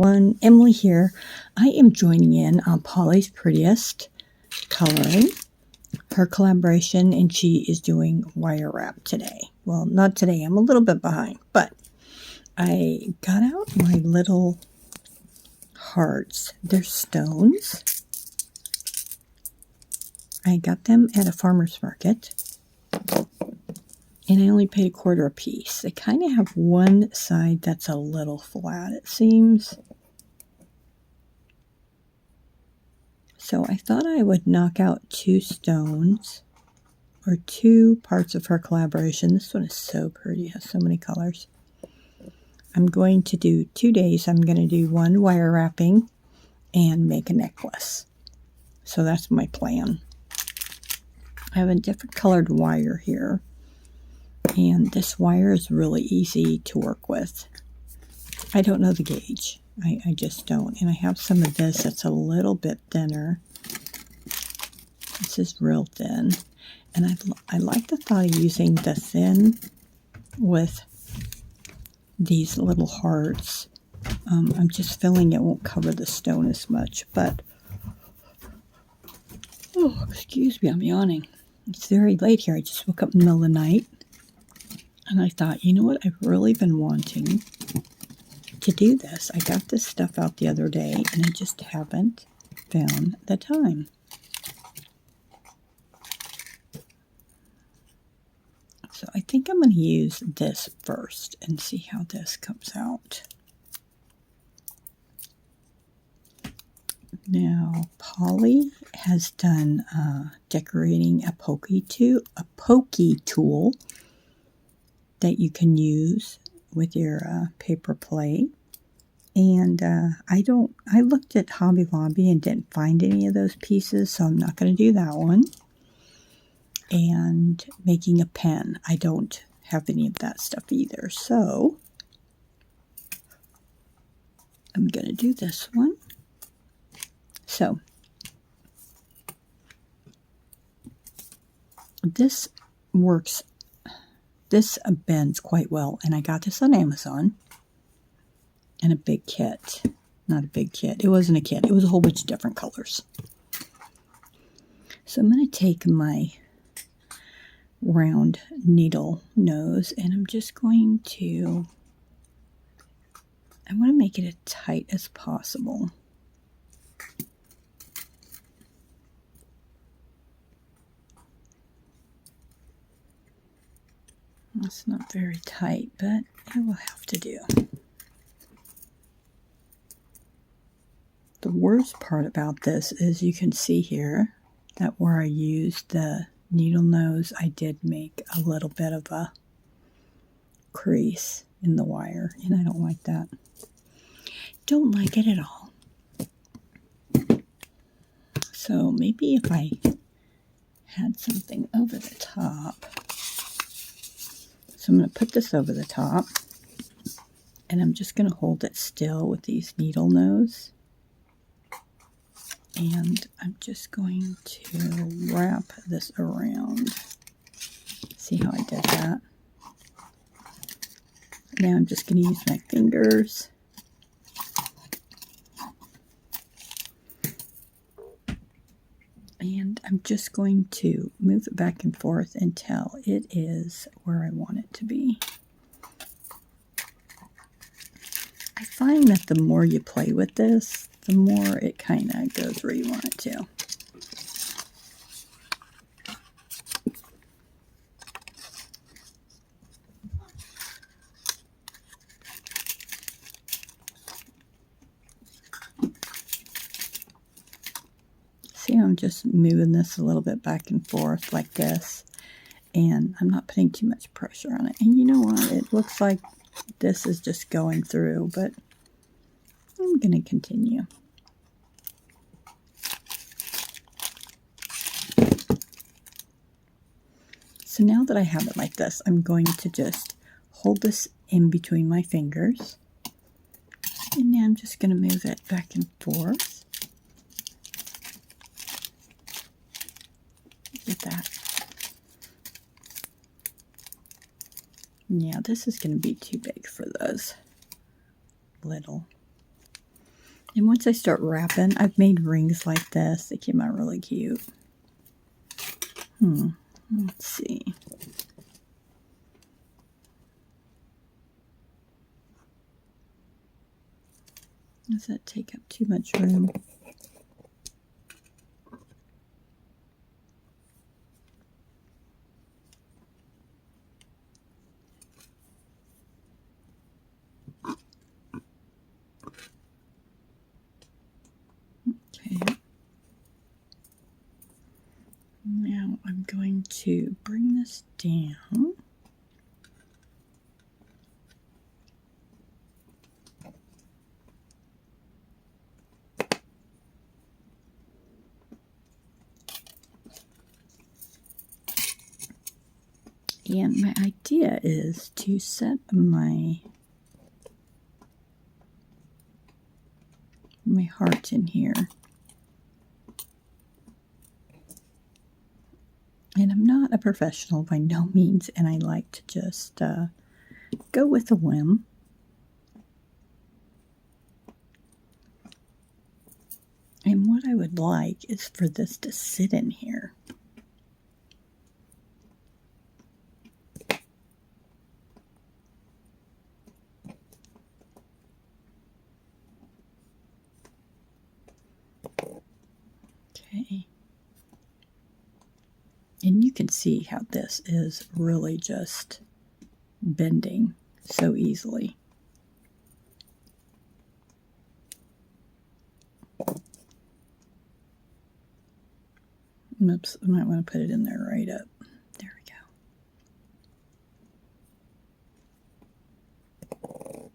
One, Emily here. I am joining in on Polly's Prettiest Coloring, her collaboration, and she is doing wire wrap today. Well, not today, I'm a little bit behind, but I got out my little hearts. They're stones. I got them at a farmer's market, and I only paid $1 a piece. They kind of have one side that's a little flat, it seems. So I thought I would knock out 2 stones, or 2 parts of her collaboration. This one is so pretty. It has so many colors. I'm going to do 2 days. I'm going to do 1 wire wrapping and make a necklace. So that's my plan. I have a different colored wire here. And this wire is really easy to work with. I don't know the gauge. I just don't. And I have some of this that's a little bit thinner. This is real thin. And I like the thought of using the thin with these little hearts. I'm just feeling it won't cover the stone as much. But, oh, excuse me, I'm yawning. It's very late here. I just woke up in the middle of the night. And I thought, you know what? I've really been wanting to do this. I got this stuff out the other day, and I just haven't found the time. So I think I'm going to use this first and see how this comes out. Now, Polly has done decorating a pokey tool that you can use with your paper plate. And I looked at Hobby Lobby and didn't find any of those pieces, so I'm not going to do that one. And making a pen. I don't have any of that stuff either, so I'm going to do this one. So this works. This bends quite well, and I got this on Amazon in a big kit. Not a big kit. It wasn't a kit. It was a whole bunch of different colors. So I'm going to take my round needle nose, and I'm just going to, I want to make it as tight as possible. It's not very tight, but it will have to do. The worst part about this is you can see here that where I used the needle nose, I did make a little bit of a crease in the wire, and I don't like that. Don't like it at all. So maybe if I had something over the top. So I'm going to put this over the top, and I'm just going to hold it still with these needle nose. And I'm just going to wrap this around. See how I did that? Now I'm just going to use my fingers. And I'm just going to move it back and forth until it is where I want it to be. I find that the more you play with this, the more it kind of goes where you want it to. See, I'm just moving this a little bit back and forth like this, and I'm not putting too much pressure on it. And you know what? It looks like this is just going through, but I'm going to continue. So now that I have it like this, I'm going to just hold this in between my fingers. And now I'm just going to move it back and forth. Look at that. Yeah, this is going to be too big for those little And once I start wrapping, I've made rings like this. They came out really cute. Let's see. Does that take up too much room? Okay. Now I'm going to bring this down. And my idea is to set my heart in here. And I'm not a professional by no means, and I like to just go with a whim. And what I would like is for this to sit in here. Okay. And you can see how this is really just bending so easily. Oops, I might want to put it in there right up. There we go.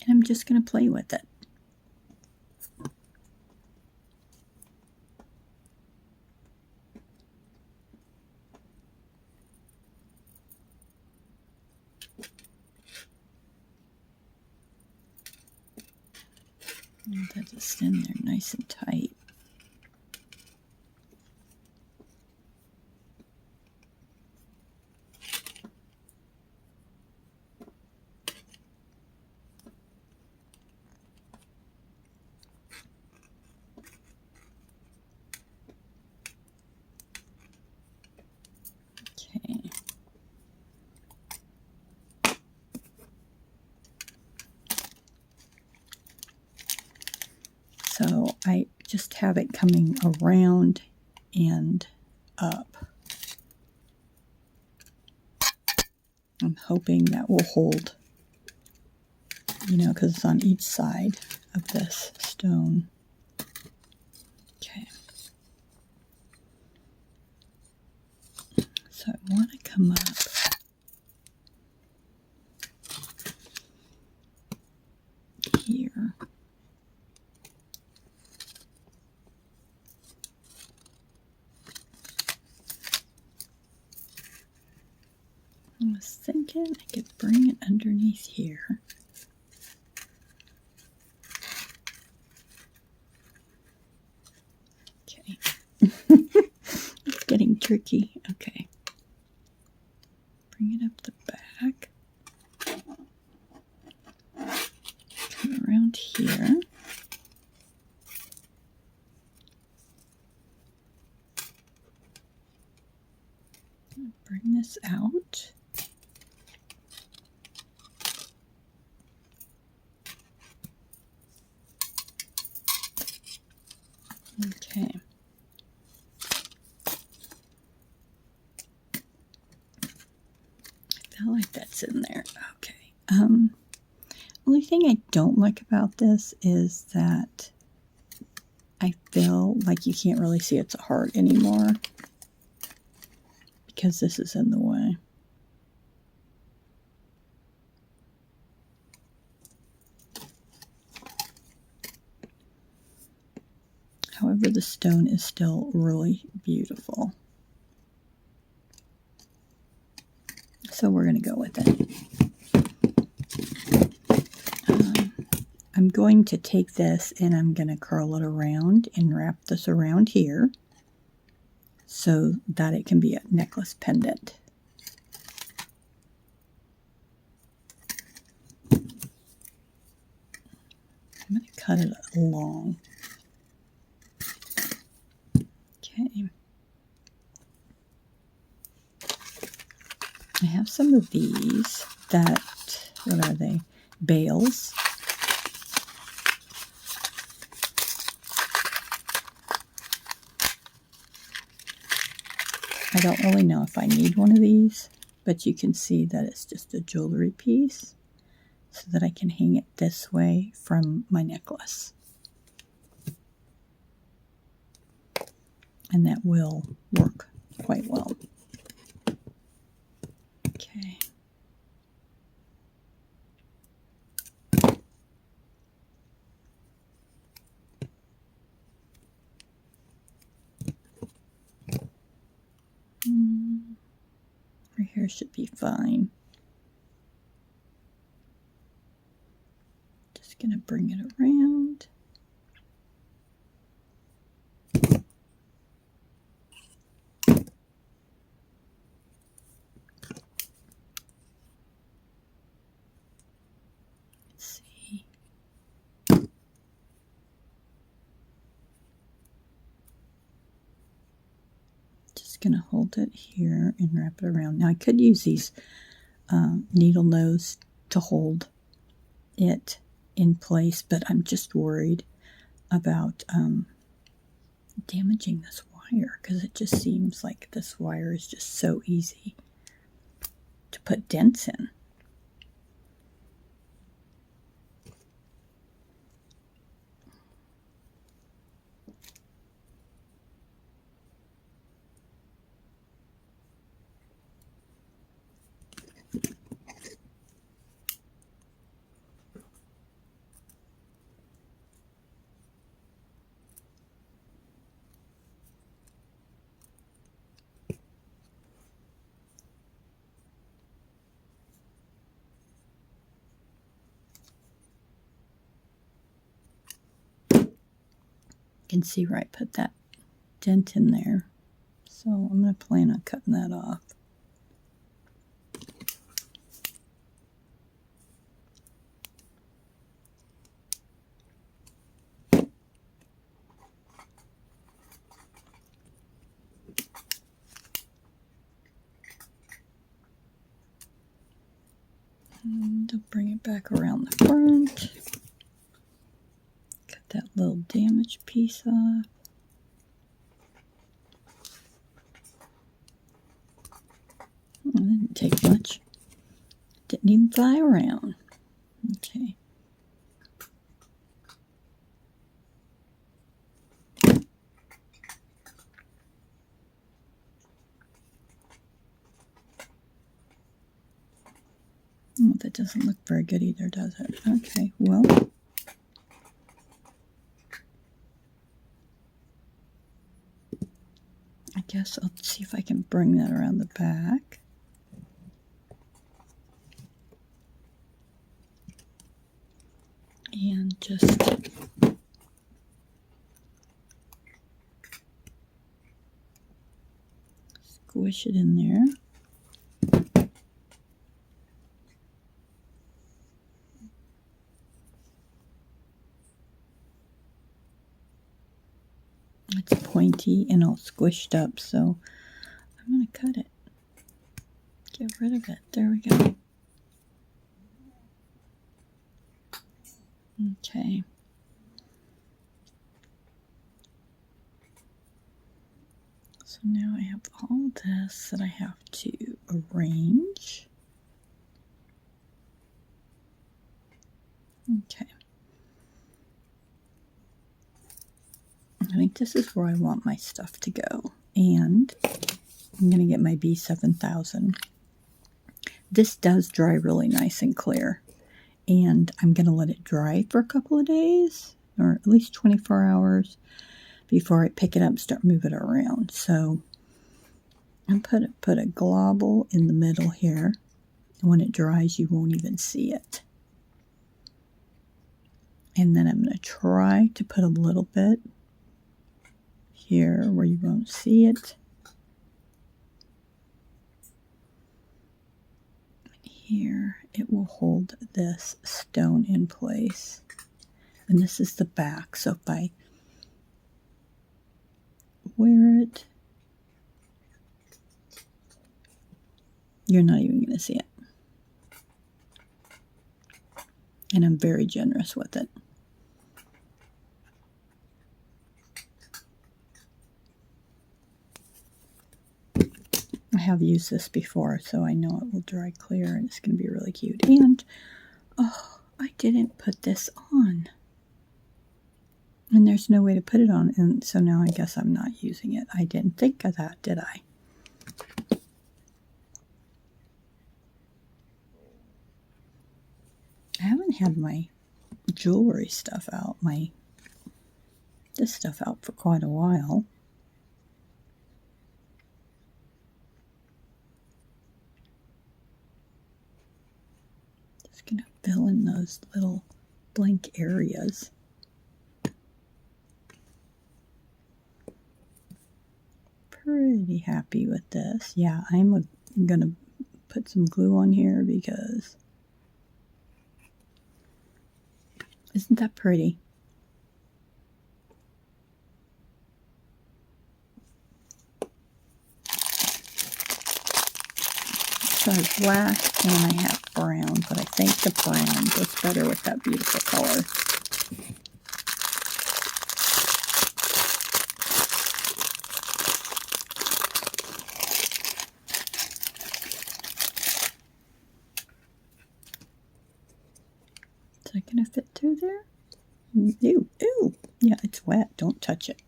And I'm just going to play with it. And that just in there nice and tight. Okay. So I just have it coming around and up. I'm hoping that will hold, you know, because it's on each side of this stone. Okay. So I want to come up here. I was thinking I could bring it underneath here. Okay. It's getting tricky. Okay. Bring it up the back. Come around here. Bring this out. Okay. I feel like that's in there. Okay. Only thing I don't like about this is that I feel like you can't really see it's a heart anymore because this is in the way. However, the stone is still really beautiful. So we're going to go with it. I'm going to take this and I'm going to curl it around and wrap this around here so that it can be a necklace pendant. cut it along. Okay. I have some of these that, what are they? Bales. I don't really know if I need one of these, but you can see that it's just a jewelry piece so that I can hang it this way from my necklace. And that will work quite well. Okay. Right here should be fine. Just gonna bring it around. Let's see. Just gonna hold it here and wrap it around. Now I could use these needle nose to hold it in place, but I'm just worried about damaging this wire because it just seems like this wire is just so easy to put dents in. You can see where I put that dent in there. So I'm going to plan on cutting that off. And I'll bring it back around the front. Cut that little damaged piece off. Oh, that didn't take much. Didn't even fly around. Okay. Oh, that doesn't look very good either, does it? Okay, well. I guess I'll see if I can bring that around the back. And just squish it in there. It's pointy and all squished up, so I'm going to cut it. Get rid of it. There we go. Okay. So now I have all this that I have to arrange. Okay. I think this is where I want my stuff to go. And I'm going to get my B7000. This does dry really nice and clear. And I'm going to let it dry for a couple of days, or at least 24 hours, before I pick it up and start moving it around. So I'm put a globble in the middle here. And when it dries, you won't even see it. And then I'm going to try to put a little bit here where you won't see it. Here, it will hold this stone in place. And this is the back, so if I wear it, you're not even going to see it. And I'm very generous with it. I have used this before, so I know it will dry clear, and it's going to be really cute. And, oh, I didn't put this on. And there's no way to put it on, and so now I guess I'm not using it. I didn't think of that, did I? I haven't had my jewelry stuff out, this stuff out for quite a while. Just gonna fill in those little blank areas. Pretty happy with this. Yeah, I'm gonna put some glue on here because isn't that pretty? So I have black and I have brown, but I think the brown goes better with that beautiful color. Is that going to fit through there? Ew, ew. Yeah, it's wet. Don't touch it.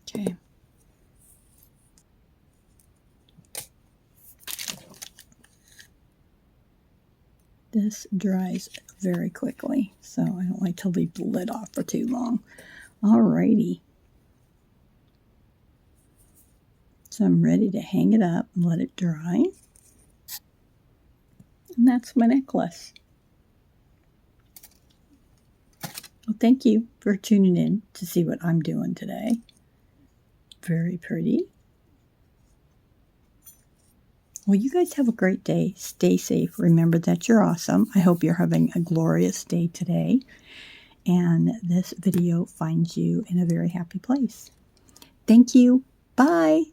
Okay. This dries very quickly, so I don't like to leave the lid off for too long. Alrighty. So I'm ready to hang it up and let it dry. And that's my necklace. Well, thank you for tuning in to see what I'm doing today. Very pretty. Well, you guys have a great day. Stay safe. Remember that you're awesome. I hope you're having a glorious day today. And this video finds you in a very happy place. Thank you. Bye.